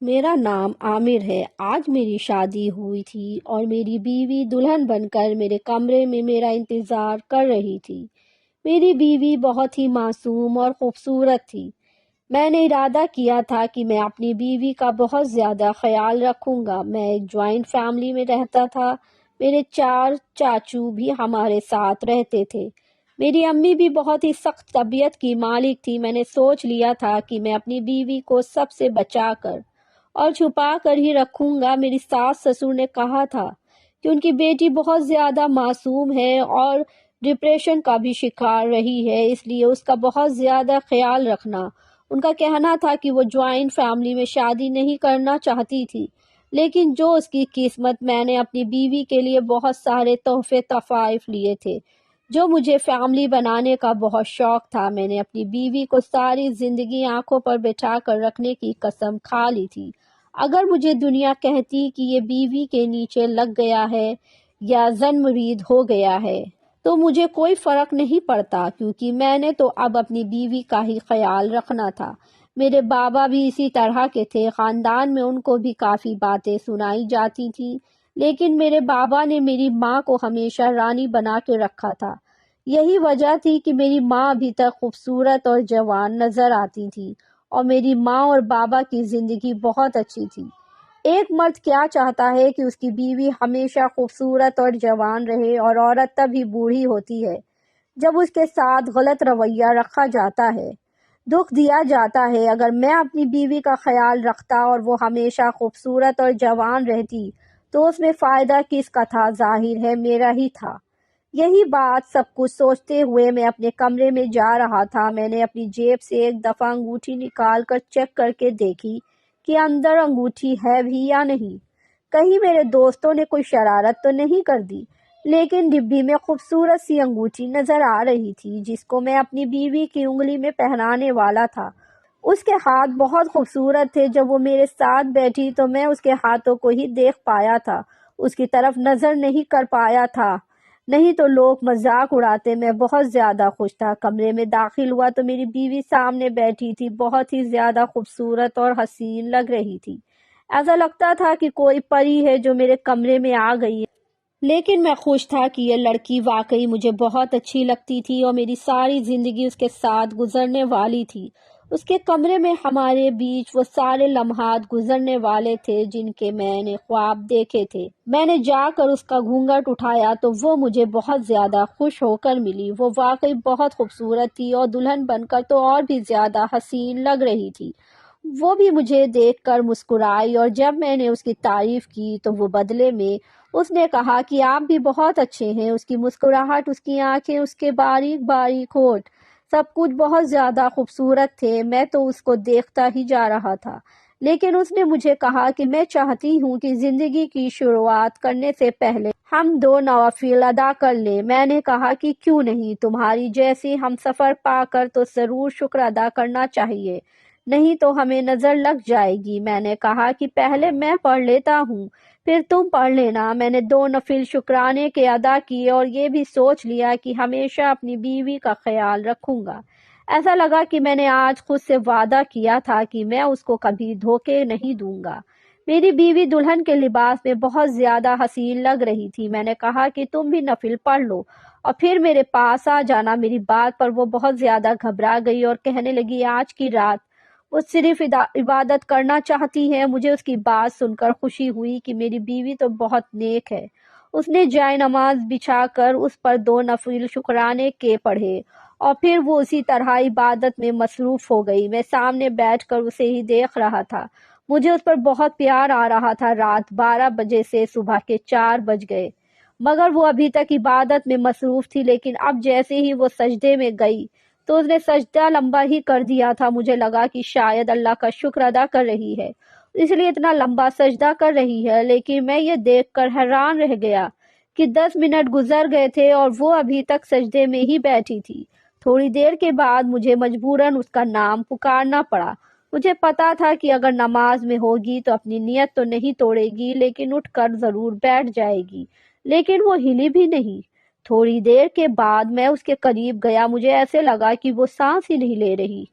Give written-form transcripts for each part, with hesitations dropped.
میرا نام عامر ہے۔ آج میری شادی ہوئی تھی اور میری بیوی دلہن بن کر میرے کمرے میں میرا انتظار کر رہی تھی۔ میری بیوی بہت ہی معصوم اور خوبصورت تھی۔ میں نے ارادہ کیا تھا کہ میں اپنی بیوی کا بہت زیادہ خیال رکھوں گا۔ میں ایک جوائنٹ فیملی میں رہتا تھا۔ میرے 4 چاچو بھی ہمارے ساتھ رہتے تھے۔ میری امی بھی بہت ہی سخت طبیعت کی مالک تھی۔ میں نے سوچ لیا تھا کہ میں اپنی بیوی کو سب سے بچا کر اور چھپا کر ہی رکھوں گا۔ میری ساس سسر نے کہا تھا کہ ان کی بیٹی بہت زیادہ معصوم ہے اور ڈپریشن کا بھی شکار رہی ہے، اس لیے اس کا بہت زیادہ خیال رکھنا۔ ان کا کہنا تھا کہ وہ جوائنٹ فیملی میں شادی نہیں کرنا چاہتی تھی، لیکن جو اس کی قسمت، میں نے اپنی بیوی کے لیے بہت سارے تحفے تحائف لیے تھے۔ جو مجھے فیملی بنانے کا بہت شوق تھا، میں نے اپنی بیوی کو ساری زندگی آنکھوں پر بٹھا کر رکھنے کی قسم کھا لی تھی۔ اگر مجھے دنیا کہتی کہ یہ بیوی کے نیچے لگ گیا ہے یا زن مرید ہو گیا ہے تو مجھے کوئی فرق نہیں پڑتا، کیونکہ میں نے تو اب اپنی بیوی کا ہی خیال رکھنا تھا۔ میرے بابا بھی اسی طرح کے تھے۔ خاندان میں ان کو بھی کافی باتیں سنائی جاتی تھیں، لیکن میرے بابا نے میری ماں کو ہمیشہ رانی بنا کے رکھا تھا۔ یہی وجہ تھی کہ میری ماں ابھی تک خوبصورت اور جوان نظر آتی تھی، اور میری ماں اور بابا کی زندگی بہت اچھی تھی۔ ایک مرد کیا چاہتا ہے کہ اس کی بیوی ہمیشہ خوبصورت اور جوان رہے، اور عورت تب ہی بوڑھی ہوتی ہے جب اس کے ساتھ غلط رویہ رکھا جاتا ہے، دکھ دیا جاتا ہے۔ اگر میں اپنی بیوی کا خیال رکھتا اور وہ ہمیشہ خوبصورت اور جوان رہتی تو اس میں فائدہ کس کا تھا؟ ظاہر ہے میرا ہی تھا۔ یہی بات سب کچھ سوچتے ہوئے میں اپنے کمرے میں جا رہا تھا۔ میں نے اپنی جیب سے ایک دفعہ انگوٹھی نکال کر چیک کر کے دیکھی کہ اندر انگوٹھی ہے بھی یا نہیں۔ کہیں میرے دوستوں نے کوئی شرارت تو نہیں کر دی، لیکن ڈبی میں خوبصورت سی انگوٹھی نظر آ رہی تھی جس کو میں اپنی بیوی کی انگلی میں پہنانے والا تھا۔ اس کے ہاتھ بہت خوبصورت تھے۔ جب وہ میرے ساتھ بیٹھی تو میں اس کے ہاتھوں کو ہی دیکھ پایا تھا، اس کی طرف نظر نہیں کر پایا تھا، نہیں تو لوگ مذاق اڑاتے۔ میں بہت زیادہ خوش تھا۔ کمرے میں داخل ہوا تو میری بیوی سامنے بیٹھی تھی، بہت ہی زیادہ خوبصورت اور حسین لگ رہی تھی۔ ایسا لگتا تھا کہ کوئی پری ہے جو میرے کمرے میں آ گئی ہے۔ لیکن میں خوش تھا کہ یہ لڑکی واقعی مجھے بہت اچھی لگتی تھی اور میری ساری زندگی اس کے ساتھ گزرنے والی تھی۔ اس کے کمرے میں ہمارے بیچ وہ سارے لمحات گزرنے والے تھے جن کے میں نے خواب دیکھے تھے۔ میں نے جا کر اس کا گھونگھٹ اٹھایا تو وہ مجھے بہت زیادہ خوش ہو کر ملی۔ وہ واقعی بہت خوبصورت تھی اور دلہن بن کر تو اور بھی زیادہ حسین لگ رہی تھی۔ وہ بھی مجھے دیکھ کر مسکرائی، اور جب میں نے اس کی تعریف کی تو وہ بدلے میں اس نے کہا کہ آپ بھی بہت اچھے ہیں۔ اس کی مسکراہٹ، اس کی آنکھیں، اس کے باریک باریک ہونٹ، سب کچھ بہت زیادہ خوبصورت تھے۔ میں تو اس کو دیکھتا ہی جا رہا تھا، لیکن اس نے مجھے کہا کہ میں چاہتی ہوں کہ زندگی کی شروعات کرنے سے پہلے ہم 2 نوافل ادا کر لیں۔ میں نے کہا کہ کیوں نہیں، تمہاری جیسی ہم سفر پا کر تو ضرور شکر ادا کرنا چاہیے، نہیں تو ہمیں نظر لگ جائے گی۔ میں نے کہا کہ پہلے میں پڑھ لیتا ہوں، پھر تم پڑھ لینا۔ میں نے 2 نفل شکرانے کے ادا کیے اور یہ بھی سوچ لیا کہ ہمیشہ اپنی بیوی کا خیال رکھوں گا۔ ایسا لگا کہ میں نے آج خود سے وعدہ کیا تھا کہ میں اس کو کبھی دھوکے نہیں دوں گا۔ میری بیوی دلہن کے لباس میں بہت زیادہ حسین لگ رہی تھی۔ میں نے کہا کہ تم بھی نفل پڑھ لو اور پھر میرے پاس آ جانا۔ میری بات پر وہ بہت زیادہ گھبرا گئی اور کہنے لگی آج کی رات وہ صرف عبادت کرنا چاہتی ہے۔ مجھے اس کی بات سن کر خوشی ہوئی کہ میری بیوی تو بہت نیک ہے۔ اس نے جائے نماز بچھا کر اس پر 2 نفل شکرانے کے پڑھے اور پھر وہ اسی طرح عبادت میں مصروف ہو گئی۔ میں سامنے بیٹھ کر اسے ہی دیکھ رہا تھا۔ مجھے اس پر بہت پیار آ رہا تھا۔ رات 12 بجے سے صبح کے 4 بج گئے، مگر وہ ابھی تک عبادت میں مصروف تھی۔ لیکن اب جیسے ہی وہ سجدے میں گئی تو اس نے سجدہ لمبا ہی کر دیا تھا۔ مجھے لگا کہ شاید اللہ کا شکر ادا کر رہی ہے، اس لیے اتنا لمبا سجدہ کر رہی ہے۔ لیکن میں یہ دیکھ کر حیران رہ گیا کہ 10 منٹ گزر گئے تھے اور وہ ابھی تک سجدے میں ہی بیٹھی تھی۔ تھوڑی دیر کے بعد مجھے مجبوراً اس کا نام پکارنا پڑا۔ مجھے پتا تھا کہ اگر نماز میں ہوگی تو اپنی نیت تو نہیں توڑے گی، لیکن اٹھ کر ضرور بیٹھ جائے گی۔ لیکن وہ ہلی بھی نہیں۔ تھوڑی دیر کے بعد میں اس کے قریب گیا۔ مجھے ایسے لگا کہ وہ سانس ہی نہیں لے رہی۔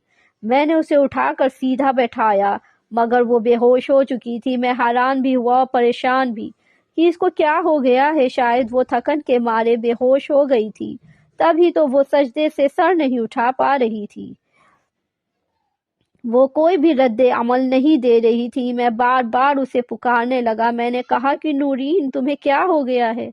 میں نے اسے اٹھا کر سیدھا بیٹھایا، مگر وہ بے ہوش ہو چکی تھی۔ میں حیران بھی ہوا اور پریشان بھی کہ اس کو کیا ہو گیا ہے۔ شاید وہ تھکن کے مارے بے ہوش ہو گئی تھی، تبھی تو وہ سجدے سے سر نہیں اٹھا پا رہی تھی۔ وہ کوئی بھی رد عمل نہیں دے رہی تھی۔ میں بار بار اسے پکارنے لگا۔ میں نے کہا کہ نورین، تمہیں کیا ہو گیا ہے؟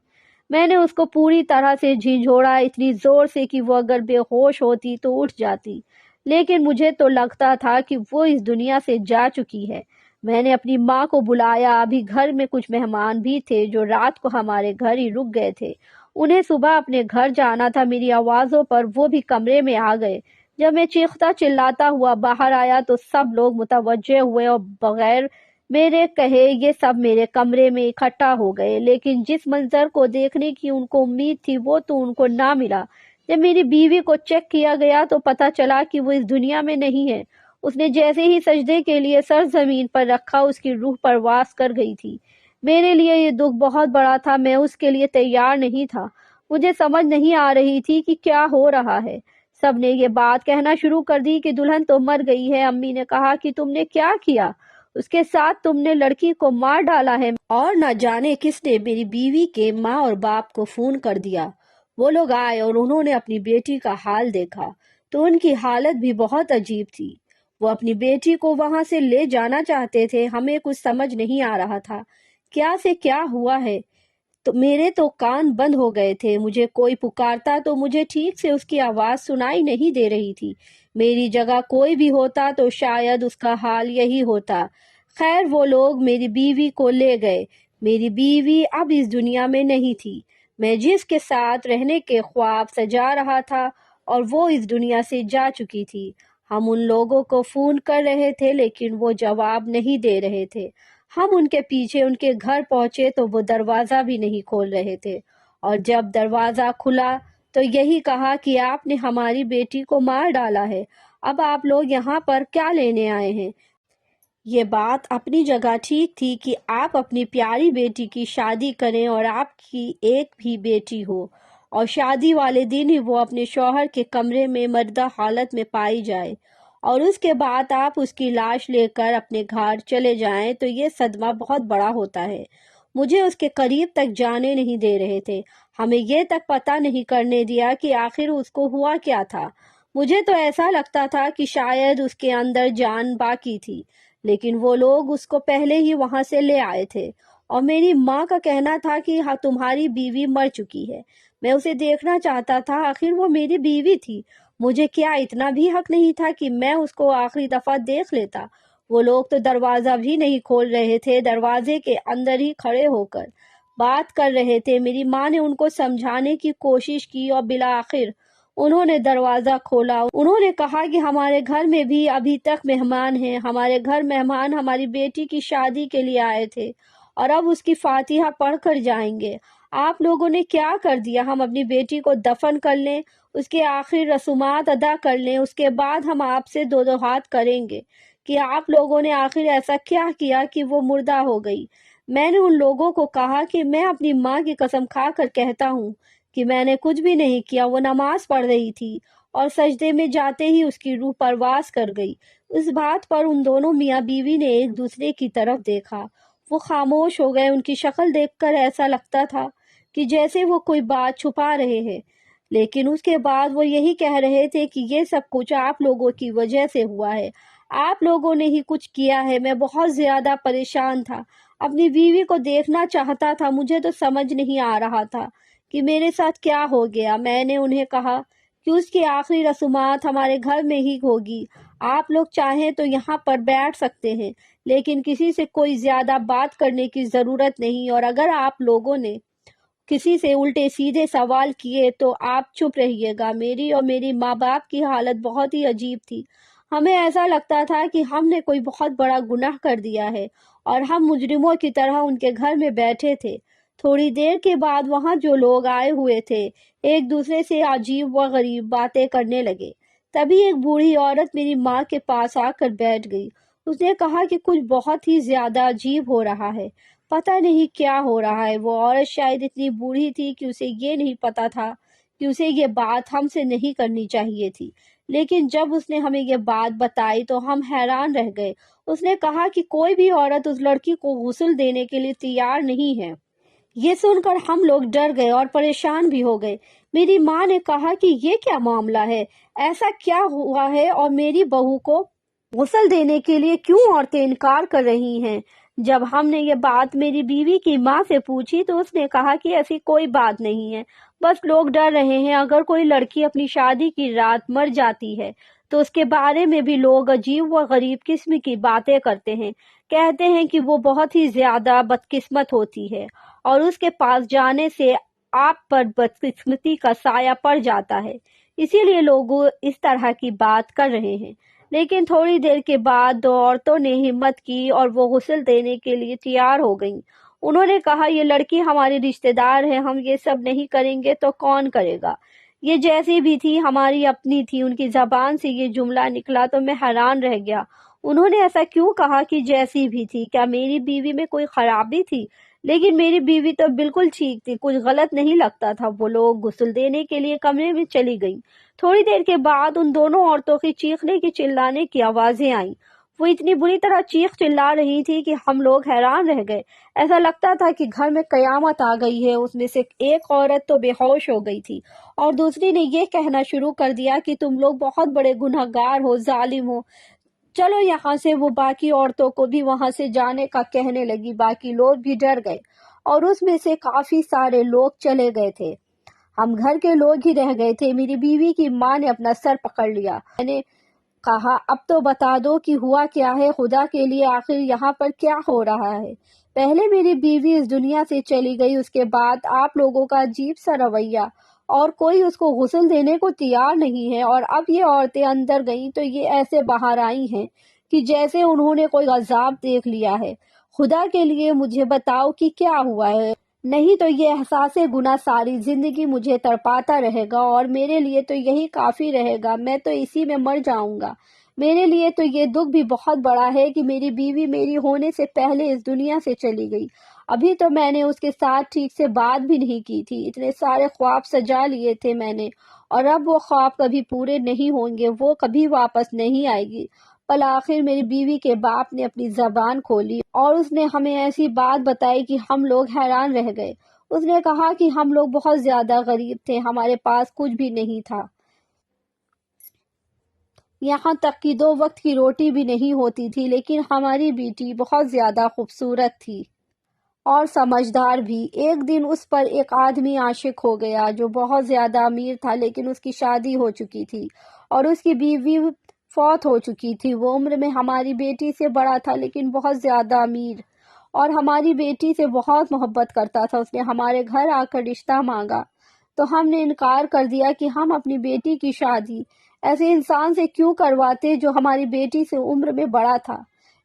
میں نے اس کو پوری طرح سے جھنجھوڑا، اتنی زور سے کہ وہ اگر بے ہوش ہوتی تو اٹھ جاتی، لیکن مجھے تو لگتا تھا کہ وہ اس دنیا سے جا چکی ہے۔ میں نے اپنی ماں کو بلایا۔ ابھی گھر میں کچھ مہمان بھی تھے جو رات کو ہمارے گھر ہی رک گئے تھے۔ انہیں صبح اپنے گھر جانا تھا۔ میری آوازوں پر وہ بھی کمرے میں آ گئے۔ جب میں چیختا چلاتا ہوا باہر آیا تو سب لوگ متوجہ ہوئے اور بغیر میرے کہے یہ سب میرے کمرے میں اکٹھا ہو گئے، لیکن جس منظر کو دیکھنے کی ان کو امید تھی وہ تو ان کو نہ ملا۔ جب میری بیوی کو چیک کیا گیا تو پتہ چلا کہ وہ اس دنیا میں نہیں ہے۔ اس نے جیسے ہی سجدے کے لیے سر زمین پر رکھا، اس کی روح پرواز کر گئی تھی۔ میرے لیے یہ دکھ بہت بڑا تھا۔ میں اس کے لیے تیار نہیں تھا۔ مجھے سمجھ نہیں آ رہی تھی کہ کیا ہو رہا ہے۔ سب نے یہ بات کہنا شروع کر دی کہ دلہن تو مر گئی ہے۔ امی نے کہا کہ تم نے کیا کیا؟ اس کے ساتھ تم نے لڑکی کو مار ڈالا ہے۔ اور نہ جانے کس نے میری بیوی کے ماں اور باپ کو فون کر دیا۔ وہ لوگ آئے اور انہوں نے اپنی بیٹی کا حال دیکھا تو ان کی حالت بھی بہت عجیب تھی۔ وہ اپنی بیٹی کو وہاں سے لے جانا چاہتے تھے۔ ہمیں کچھ سمجھ نہیں آ رہا تھا کیا سے کیا ہوا ہے۔ تو میرے تو کان بند ہو گئے تھے۔ مجھے کوئی پکارتا تو مجھے ٹھیک سے اس کی آواز سنائی نہیں دے رہی تھی۔ میری جگہ کوئی بھی ہوتا تو شاید اس کا حال یہی ہوتا۔ خیر، وہ لوگ میری بیوی کو لے گئے۔ میری بیوی اب اس دنیا میں نہیں تھی۔ میں جس کے ساتھ رہنے کے خواب سجا رہا تھا اور وہ اس دنیا سے جا چکی تھی۔ ہم ان لوگوں کو فون کر رہے تھے لیکن وہ جواب نہیں دے رہے تھے۔ ہم ان کے پیچھے ان کے گھر پہنچے تو وہ دروازہ بھی نہیں کھول رہے تھے، اور جب دروازہ کھلا تو یہی کہا کہ آپ نے ہماری بیٹی کو مار ڈالا ہے۔ اب آپ لوگ یہاں پر کیا لینے آئے ہیں؟ یہ بات اپنی جگہ ٹھیک تھی کہ آپ اپنی پیاری بیٹی کی شادی کریں اور آپ کی ایک بھی بیٹی ہو، اور شادی والے دن ہی وہ اپنے شوہر کے کمرے میں مردہ حالت میں پائی جائے، اور اس کے بعد آپ اس کی لاش لے کر اپنے گھر چلے جائیں تو یہ صدمہ بہت بڑا ہوتا ہے۔ مجھے اس کے قریب تک جانے نہیں دے رہے تھے۔ ہمیں یہ تک پتہ نہیں کرنے دیا کہ آخر اس کو ہوا کیا تھا۔ مجھے تو ایسا لگتا تھا کہ شاید اس کے اندر جان باقی تھی، لیکن وہ لوگ اس کو پہلے ہی وہاں سے لے آئے تھے، اور میری ماں کا کہنا تھا کہ ہاں تمہاری بیوی مر چکی ہے۔ میں اسے دیکھنا چاہتا تھا، آخر وہ میری بیوی تھی۔ مجھے کیا اتنا بھی حق نہیں تھا کہ میں اس کو آخری دفعہ دیکھ لیتا؟ وہ لوگ تو دروازہ بھی نہیں کھول رہے تھے، دروازے کے اندر ہی کھڑے ہو کر بات کر رہے تھے۔ میری ماں نے ان کو سمجھانے کی کوشش کی اور بالآخر انہوں نے دروازہ کھولا۔ انہوں نے کہا کہ ہمارے گھر میں بھی ابھی تک مہمان ہیں۔ ہمارے گھر مہمان ہماری بیٹی کی شادی کے لیے آئے تھے اور اب اس کی فاتحہ پڑھ کر جائیں گے۔ آپ لوگوں نے کیا کر دیا؟ ہم اپنی بیٹی کو دفن کر لیں، اس کے آخری رسومات ادا کر لیں، اس کے بعد ہم آپ سے دو دو ہاتھ کریں گے کہ آپ لوگوں نے آخر ایسا کیا کیا کہ وہ مردہ ہو گئی۔ میں نے ان لوگوں کو کہا کہ میں اپنی ماں کی قسم کھا کر کہتا ہوں کہ میں نے کچھ بھی نہیں کیا۔ وہ نماز پڑھ رہی تھی اور سجدے میں جاتے ہی اس کی روح پرواز کر گئی۔ اس بات پر ان دونوں میاں بیوی نے ایک دوسرے کی طرف دیکھا۔ وہ خاموش ہو گئے۔ ان کی شکل دیکھ کر ایسا لگتا تھا کہ جیسے وہ کوئی بات چھپا رہے ہیں، لیکن اس کے بعد وہ یہی کہہ رہے تھے کہ یہ سب کچھ آپ لوگوں کی وجہ سے ہوا ہے۔ آپ لوگوں نے ہی کچھ کیا ہے۔ میں بہت زیادہ پریشان تھا، اپنی بیوی کو دیکھنا چاہتا تھا۔ مجھے تو سمجھ نہیں آ رہا تھا کہ میرے ساتھ کیا ہو گیا۔ میں نے انہیں کہا کہ اس کی آخری رسومات ہمارے گھر میں ہی ہوگی۔ آپ لوگ چاہیں تو یہاں پر بیٹھ سکتے ہیں، لیکن کسی سے کوئی زیادہ بات کرنے کی ضرورت نہیں، اور اگر آپ لوگوں نے کسی سے الٹے سیدھے سوال کیے تو آپ چپ رہیے گا۔ میری اور میری ماں باپ کی حالت بہت ہی عجیب تھی۔ ہمیں ایسا لگتا تھا کہ ہم نے کوئی بہت بڑا گناہ کر دیا ہے اور ہم مجرموں کی طرح ان کے گھر میں بیٹھے تھے۔ تھوڑی دیر کے بعد وہاں جو لوگ آئے ہوئے تھے ایک دوسرے سے عجیب و غریب باتیں کرنے لگے۔ تبھی ایک بوڑھی عورت میری ماں کے پاس آ کر بیٹھ گئی۔ اس نے کہا کہ کچھ بہت ہی زیادہ عجیب ہو رہا ہے، پتہ نہیں کیا ہو رہا ہے۔ وہ عورت شاید اتنی بوڑھی تھی کہ اسے یہ نہیں پتا تھا کہ اسے یہ بات ہم سے نہیں کرنی چاہیے تھی، لیکن جب اس نے ہمیں یہ بات بتائی تو ہم حیران رہ گئے۔ اس نے کہا کہ کوئی بھی عورت اس لڑکی کو غسل دینے کے لیے تیار نہیں ہے۔ یہ سن کر ہم لوگ ڈر گئے اور پریشان بھی ہو گئے۔ میری ماں نے کہا کہ یہ کیا معاملہ ہے، ایسا کیا ہوا ہے اور میری بہو کو غسل دینے کے لیے کیوں عورتیں انکار کر رہی ہیں؟ جب ہم نے یہ بات میری بیوی کی ماں سے پوچھی تو اس نے کہا کہ ایسی کوئی بات نہیں ہے، بس لوگ ڈر رہے ہیں اگر کوئی لڑکی اپنی شادی کی رات مر جاتی ہے تو اس کے بارے میں بھی لوگ عجیب و غریب قسم کی باتیں کرتے ہیں، کہتے ہیں کہ وہ بہت ہی زیادہ بدقسمت ہوتی ہے اور اس کے پاس جانے سے آپ پر بدقسمتی کا سایہ پڑ جاتا ہے، اسی لیے لوگ اس طرح کی بات کر رہے ہیں۔ لیکن تھوڑی دیر کے بعد دو عورتوں نے ہمت کی اور وہ غسل دینے کے لیے تیار ہو گئیں۔ انہوں نے کہا یہ لڑکی ہماری رشتہ دار ہے، ہم یہ سب نہیں کریں گے تو کون کرے گا؟ یہ جیسی بھی تھی ہماری اپنی تھی، ان کی زبان سے یہ جملہ نکلا تو میں حیران رہ گیا۔ انہوں نے ایسا کیوں کہا کہ جیسی بھی تھی؟ کیا میری بیوی میں کوئی خرابی تھی؟ لیکن میری بیوی تو بالکل ٹھیک تھی، کچھ غلط نہیں لگتا تھا۔ وہ لوگ غسل دینے کے لیے کمرے میں چلی گئیں۔ تھوڑی دیر کے بعد ان دونوں عورتوں کی چیخنے کی چلانے کی آوازیں آئیں۔ وہ اتنی بری طرح چیخ چلا رہی تھی کہ ہم لوگ حیران رہ گئے۔ ایسا لگتا تھا کہ گھر میں قیامت آ گئی ہے۔ اس میں سے ایک عورت تو بے ہوش ہو گئی تھی اور دوسری نے یہ کہنا شروع کر دیا کہ تم لوگ بہت بڑے گنہگار ہو، ظالم ہو، چلو یہاں سے۔ وہ باقی عورتوں کو بھی وہاں سے جانے کا کہنے لگی۔ باقی لوگ بھی ڈر گئے اور اس میں سے کافی سارے لوگ چلے گئے تھے۔ ہم گھر کے لوگ ہی رہ گئے تھے۔ میری بیوی کی ماں نے اپنا سر پکڑ لیا۔ میں نے کہا اب تو بتا دو کہ ہوا کیا ہے، خدا کے لیے آخر یہاں پر کیا ہو رہا ہے؟ پہلے میری بیوی اس دنیا سے چلی گئی، اس کے بعد آپ لوگوں کا عجیب سا رویہ اور کوئی اس کو غسل دینے کو تیار نہیں ہے، اور اب یہ عورتیں اندر گئیں تو یہ ایسے باہر آئی ہیں کہ جیسے انہوں نے کوئی عذاب دیکھ لیا ہے۔ خدا کے لیے مجھے بتاؤ کہ کیا ہوا ہے، نہیں تو یہ احساس گناہ ساری زندگی مجھے تڑپاتا رہے گا اور میرے لیے تو یہی کافی رہے گا، میں تو اسی میں مر جاؤں گا۔ میرے لیے تو یہ دکھ بھی بہت بڑا ہے کہ میری بیوی میری ہونے سے پہلے اس دنیا سے چلی گئی۔ ابھی تو میں نے اس کے ساتھ ٹھیک سے بات بھی نہیں کی تھی، اتنے سارے خواب سجا لیے تھے میں نے، اور اب وہ خواب کبھی پورے نہیں ہوں گے، وہ کبھی واپس نہیں آئے گی۔ بالآخر میری بیوی کے باپ نے اپنی زبان کھولی اور اس نے ہمیں ایسی بات بتائی کہ ہم لوگ حیران رہ گئے۔ اس نے کہا کہ ہم لوگ بہت زیادہ غریب تھے، ہمارے پاس کچھ بھی نہیں تھا، یہاں تک کہ 2 وقت کی روٹی بھی نہیں ہوتی تھی، لیکن ہماری بیٹی بہت زیادہ خوبصورت تھی اور سمجھدار بھی۔ ایک دن اس پر ایک آدمی عاشق ہو گیا جو بہت زیادہ امیر تھا، لیکن اس کی شادی ہو چکی تھی اور اس کی بیوی فوت ہو چکی تھی۔ وہ عمر میں ہماری بیٹی سے بڑا تھا لیکن بہت زیادہ امیر، اور ہماری بیٹی سے بہت محبت کرتا تھا۔ اس نے ہمارے گھر آ کر رشتہ مانگا تو ہم نے انکار کر دیا کہ ہم اپنی بیٹی کی شادی ایسے انسان سے کیوں کرواتے جو ہماری بیٹی سے عمر میں بڑا تھا۔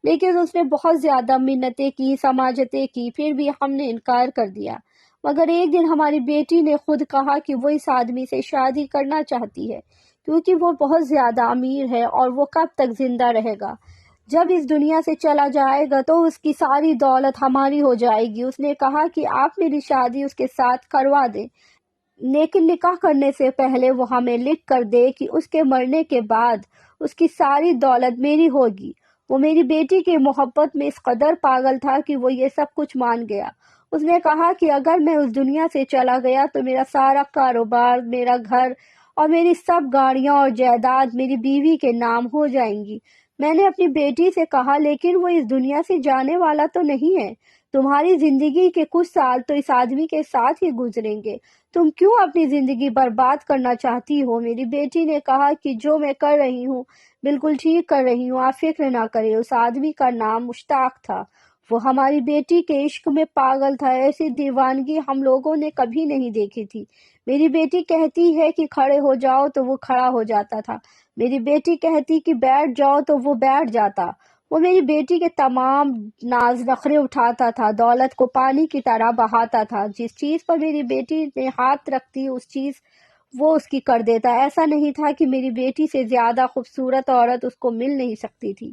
لیکن اس نے بہت زیادہ منتیں کی، سماجتیں کی، پھر بھی ہم نے انکار کر دیا۔ مگر ایک دن ہماری بیٹی نے خود کہا کہ وہ اس آدمی سے شادی کرنا چاہتی ہے کیونکہ وہ بہت زیادہ امیر ہے اور وہ کب تک زندہ رہے گا؟ جب اس دنیا سے چلا جائے گا تو اس کی ساری دولت ہماری ہو جائے گی۔ اس نے کہا کہ آپ میری شادی اس کے ساتھ کروا دیں، لیکن نکاح کرنے سے پہلے وہ ہمیں لکھ کر دے کہ اس کے مرنے کے بعد اس کی ساری دولت میری ہوگی۔ وہ میری بیٹی کی محبت میں اس قدر پاگل تھا کہ وہ یہ سب کچھ مان گیا۔ اس نے کہا کہ اگر میں اس دنیا سے چلا گیا تو میرا سارا کاروبار، میرا گھر اور میری سب گاڑیاں اور جائیداد میری بیوی کے نام ہو جائیں گی۔ میں نے اپنی بیٹی سے کہا لیکن وہ اس دنیا سے جانے والا تو نہیں ہے، تمہاری زندگی کے کچھ سال تو اس آدمی کے ساتھ ہی گزریں گے، تم کیوں اپنی زندگی برباد کرنا چاہتی ہو؟ میری بیٹی نے کہا کہ جو میں کر رہی ہوں بالکل ٹھیک کر رہی ہوں، آپ فکر نہ کریں۔ اس آدمی کا نام مشتاق تھا، وہ ہماری بیٹی کے عشق میں پاگل تھا۔ ایسی دیوانگی ہم لوگوں نے کبھی نہیں دیکھی تھی۔ میری بیٹی کہتی ہے کہ کھڑے ہو جاؤ تو وہ کھڑا ہو جاتا تھا، میری بیٹی کہتی کہ بیٹھ جاؤ تو وہ بیٹھ جاتا۔ وہ میری بیٹی کے تمام ناز نخرے اٹھاتا تھا، دولت کو پانی کی طرح بہاتا تھا، جس چیز پر میری بیٹی نے ہاتھ رکھتی اس چیز وہ اس کی کر دیتا۔ ایسا نہیں تھا کہ میری بیٹی سے زیادہ خوبصورت عورت اس کو مل نہیں سکتی تھی،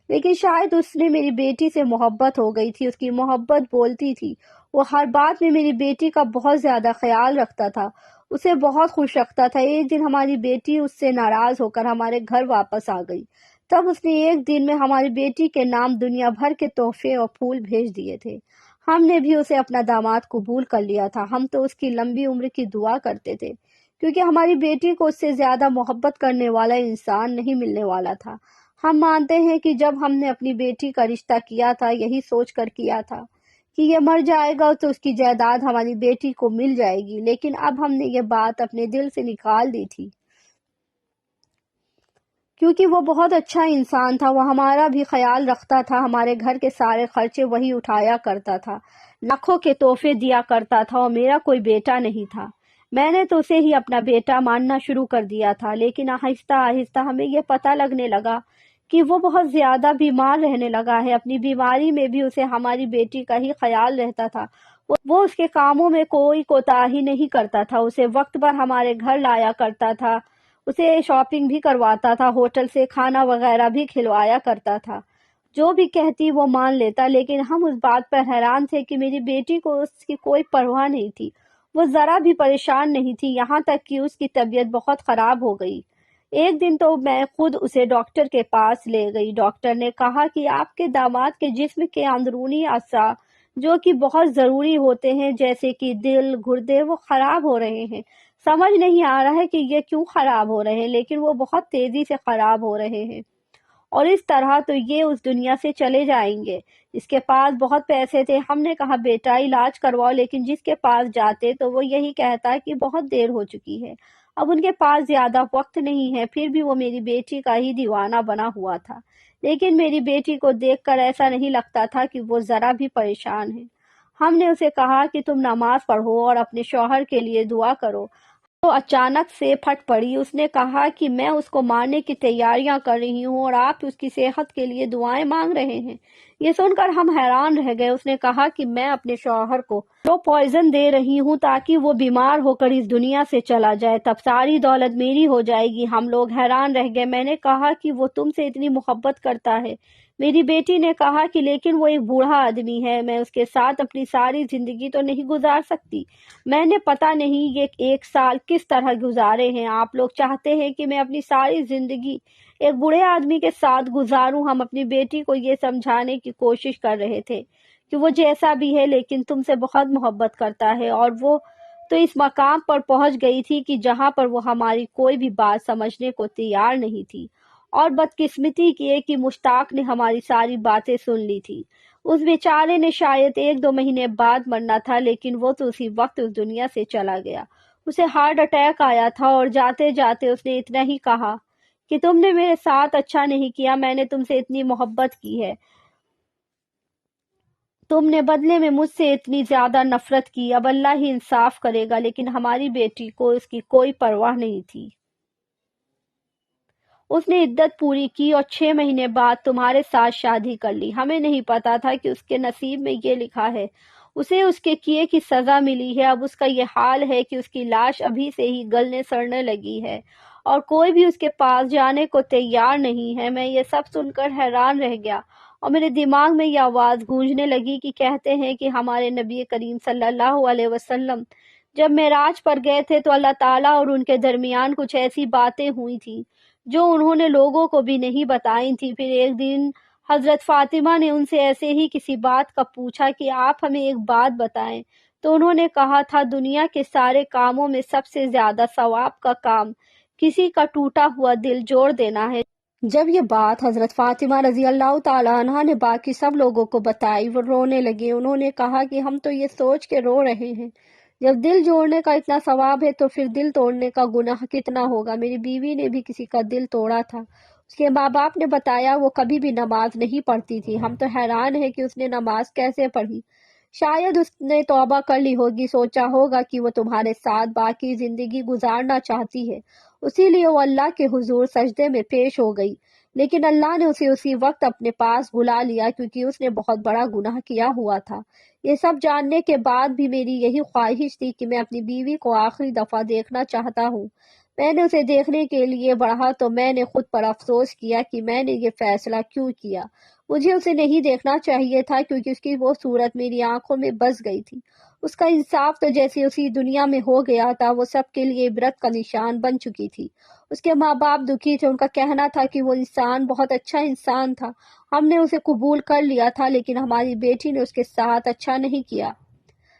لیکن شاید اس نے میری بیٹی سے محبت ہو گئی تھی، اس کی محبت بولتی تھی۔ وہ ہر بات میں میری بیٹی کا بہت زیادہ خیال رکھتا تھا، اسے بہت خوش رکھتا تھا۔ ایک دن ہماری بیٹی اس سے ناراض ہو کر ہمارے گھر واپس آ گئی۔ تب اس نے ایک دن میں ہماری بیٹی کے نام دنیا بھر کے تحفے اور پھول بھیج دیے تھے۔ ہم نے بھی اسے اپنا داماد قبول کر لیا تھا۔ ہم تو اس کی لمبی عمر کی دعا کرتے تھے، کیونکہ ہماری بیٹی کو اس سے زیادہ محبت کرنے والا انسان نہیں ملنے والا تھا۔ ہم مانتے ہیں کہ جب ہم نے اپنی بیٹی کا رشتہ کیا تھا، یہی سوچ کر کیا تھا کہ یہ مر جائے گا تو اس کی جائیداد ہماری بیٹی کو مل جائے گی، لیکن اب ہم نے یہ بات اپنے دل سے نکال دی تھی، کیونکہ وہ بہت اچھا انسان تھا۔ وہ ہمارا بھی خیال رکھتا تھا، ہمارے گھر کے سارے خرچے وہی اٹھایا کرتا تھا، لاکھوں کے تحفے دیا کرتا تھا، اور میرا کوئی بیٹا نہیں تھا۔ میں نے تو اسے ہی اپنا بیٹا ماننا شروع کر دیا تھا، لیکن آہستہ آہستہ ہمیں یہ پتہ لگنے لگا کہ وہ بہت زیادہ بیمار رہنے لگا ہے۔ اپنی بیماری میں بھی اسے ہماری بیٹی کا ہی خیال رہتا تھا۔ وہ اس کے کاموں میں کوئی کوتاہی نہیں کرتا تھا، اسے وقت پر ہمارے گھر لایا کرتا تھا، اسے شاپنگ بھی کرواتا تھا، ہوٹل سے کھانا وغیرہ بھی کھلوایا کرتا تھا۔ جو بھی کہتی وہ مان لیتا، لیکن ہم اس بات پر حیران تھے کہ میری بیٹی کو اس کی کوئی پرواہ نہیں تھی، وہ ذرا بھی پریشان نہیں تھی، یہاں تک کہ اس کی طبیعت بہت خراب ہو گئی۔ ایک دن تو میں خود اسے ڈاکٹر کے پاس لے گئی۔ ڈاکٹر نے کہا کہ آپ کے داماد کے جسم کے اندرونی اعضاء جو کہ بہت ضروری ہوتے ہیں، جیسے کہ دل، گردے، وہ خراب ہو رہے ہیں۔ سمجھ نہیں آ رہا ہے کہ یہ کیوں خراب ہو رہے ہیں، لیکن وہ بہت تیزی سے خراب ہو رہے ہیں، اور اس طرح تو یہ اس دنیا سے چلے جائیں گے۔ اس کے پاس بہت پیسے تھے۔ ہم نے کہا بیٹا علاج کرواؤ، لیکن جس کے پاس جاتے تو وہ یہی کہتا کہ بہت دیر ہو چکی ہے، اب ان کے پاس زیادہ وقت نہیں ہے۔ پھر بھی وہ میری بیٹی کا ہی دیوانہ بنا ہوا تھا، لیکن میری بیٹی کو دیکھ کر ایسا نہیں لگتا تھا کہ وہ ذرا بھی پریشان ہے۔ ہم نے اسے کہا کہ تم نماز پڑھو اور اپنے شوہر کے لیے دعا کرو۔ وہ اچانک سے پھٹ پڑی۔ اس نے کہا کہ میں اس کو مارنے کی تیاریاں کر رہی ہوں اور آپ اس کی صحت کے لیے دعائیں مانگ رہے ہیں۔ یہ سن کر ہم حیران رہ گئے۔ اس نے کہا کہ میں اپنے شوہر کو پوائزن دے رہی ہوں تاکہ وہ بیمار ہو کر اس دنیا سے چلا جائے، تب ساری دولت میری ہو جائے گی۔ ہم لوگ حیران رہ گئے۔ میں نے کہا کہ وہ تم سے اتنی محبت کرتا ہے۔ میری بیٹی نے کہا کہ لیکن وہ ایک بوڑھا آدمی ہے، میں اس کے ساتھ اپنی ساری زندگی تو نہیں گزار سکتی۔ میں نے پتہ نہیں یہ 1 سال کس طرح گزارے ہیں۔ آپ لوگ چاہتے ہیں کہ میں اپنی ساری زندگی ایک بوڑھے آدمی کے ساتھ گزاروں۔ ہم اپنی بیٹی کو یہ سمجھانے کی کوشش کر رہے تھے کہ وہ جیسا بھی ہے لیکن تم سے بہت محبت کرتا ہے، اور وہ تو اس مقام پر پہنچ گئی تھی کہ جہاں پر وہ ہماری کوئی بھی بات سمجھنے کو تیار نہیں تھی، اور بدقسمتی یہ کہ مشتاق نے ہماری ساری باتیں سن لی تھی۔ اس بیچارے نے شاید 1-2 مہینے بعد مرنا تھا، لیکن وہ تو اسی وقت اس دنیا سے چلا گیا۔ اسے ہارٹ اٹیک آیا تھا، اور جاتے جاتے اس نے اتنا ہی کہا کہ تم نے میرے ساتھ اچھا نہیں کیا، میں نے تم سے اتنی محبت کی ہے، تم نے بدلے میں مجھ سے اتنی زیادہ نفرت کی، اب اللہ ہی انصاف کرے گا۔ لیکن ہماری بیٹی کو اس کی کوئی پرواہ نہیں تھی۔ اس نے عدت پوری کی اور 6 مہینے بعد تمہارے ساتھ شادی کر لی۔ ہمیں نہیں پتا تھا کہ اس کے نصیب میں یہ لکھا ہے۔ اسے اس کے کیے کی سزا ملی ہے۔ اب اس کا یہ حال ہے کہ اس کی لاش ابھی سے ہی گلنے سڑنے لگی ہے، اور کوئی بھی اس کے پاس جانے کو تیار نہیں ہے۔ میں یہ سب سن کر حیران رہ گیا، اور میرے دماغ میں یہ آواز گونجنے لگی کہ کہتے ہیں کہ ہمارے نبی کریم صلی اللہ علیہ وسلم جب معراج پر گئے تھے تو اللہ تعالیٰ اور ان کے درمیان کچھ ایسی باتیں ہوئی تھیں جو انہوں نے لوگوں کو بھی نہیں بتائی تھی۔ پھر ایک دن حضرت فاطمہ نے ان سے ایسے ہی کسی بات کا پوچھا کہ آپ ہمیں ایک بات بتائیں، تو انہوں نے کہا تھا دنیا کے سارے کاموں میں سب سے زیادہ ثواب کا کام کسی کا ٹوٹا ہوا دل جوڑ دینا ہے۔ جب یہ بات حضرت فاطمہ رضی اللہ تعالیٰ عنہا نے باقی سب لوگوں کو بتائی، وہ رونے لگے۔ انہوں نے کہا کہ ہم تو یہ سوچ کے رو رہے ہیں، جب دل جوڑنے کا اتنا ثواب ہے تو پھر دل توڑنے کا گناہ کتنا ہوگا۔ میری بیوی نے بھی کسی کا دل توڑا تھا۔ اس کے ماں باپ نے بتایا وہ کبھی بھی نماز نہیں پڑھتی تھی۔ ہم تو حیران ہیں کہ اس نے نماز کیسے پڑھی۔ شاید اس نے توبہ کر لی ہوگی، سوچا ہوگا کہ وہ تمہارے ساتھ باقی زندگی گزارنا چاہتی ہے، اسی لیے وہ اللہ کے حضور سجدے میں پیش ہو گئی، لیکن اللہ نے اسے اسی وقت اپنے پاس بلا لیا کیونکہ اس نے بہت بڑا گناہ کیا ہوا تھا۔ یہ سب جاننے کے بعد بھی میری یہی خواہش تھی کہ میں اپنی بیوی کو آخری دفعہ دیکھنا چاہتا ہوں۔ میں نے اسے دیکھنے کے لیے بڑھا تو میں نے خود پر افسوس کیا کہ میں نے یہ فیصلہ کیوں کیا۔ مجھے اسے نہیں دیکھنا چاہیے تھا کیونکہ اس کی وہ صورت میری آنکھوں میں بس گئی تھی۔ اس کا انصاف تو جیسے اسی دنیا میں ہو گیا تھا، وہ سب کے لیے عبرت کا نشان بن چکی تھی۔ اس کے ماں باپ دکھی تھے، ان کا کہنا تھا کہ وہ انسان بہت اچھا انسان تھا، ہم نے اسے قبول کر لیا تھا، لیکن ہماری بیٹی نے اس کے ساتھ اچھا نہیں کیا۔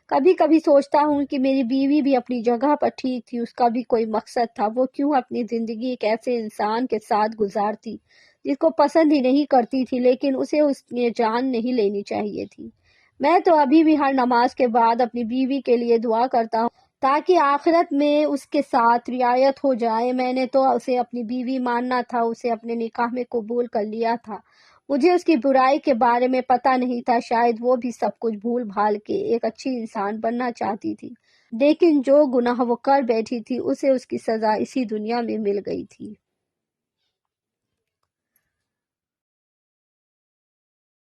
کبھی کبھی سوچتا ہوں کہ میری بیوی بھی اپنی جگہ پر ٹھیک تھی، اس کا بھی کوئی مقصد تھا، وہ کیوں اپنی زندگی ایک ایسے انسان کے ساتھ گزارتی جس کو پسند ہی نہیں کرتی تھی، لیکن اسے اس نے جان نہیں لینی چاہیے تھی۔ میں تو ابھی بھی ہر نماز کے بعد اپنی بیوی کے لیے دعا کرتا ہوں تاکہ آخرت میں اس کے ساتھ رعایت ہو جائے۔ میں نے تو اسے اپنی بیوی ماننا تھا، اسے اپنے نکاح میں قبول کر لیا تھا۔ مجھے اس کی برائی کے بارے میں پتہ نہیں تھا، شاید وہ بھی سب کچھ بھول بھال کے ایک اچھی انسان بننا چاہتی تھی، لیکن جو گناہ وہ کر بیٹھی تھی اسے اس کی سزا اسی دنیا میں مل گئی تھی۔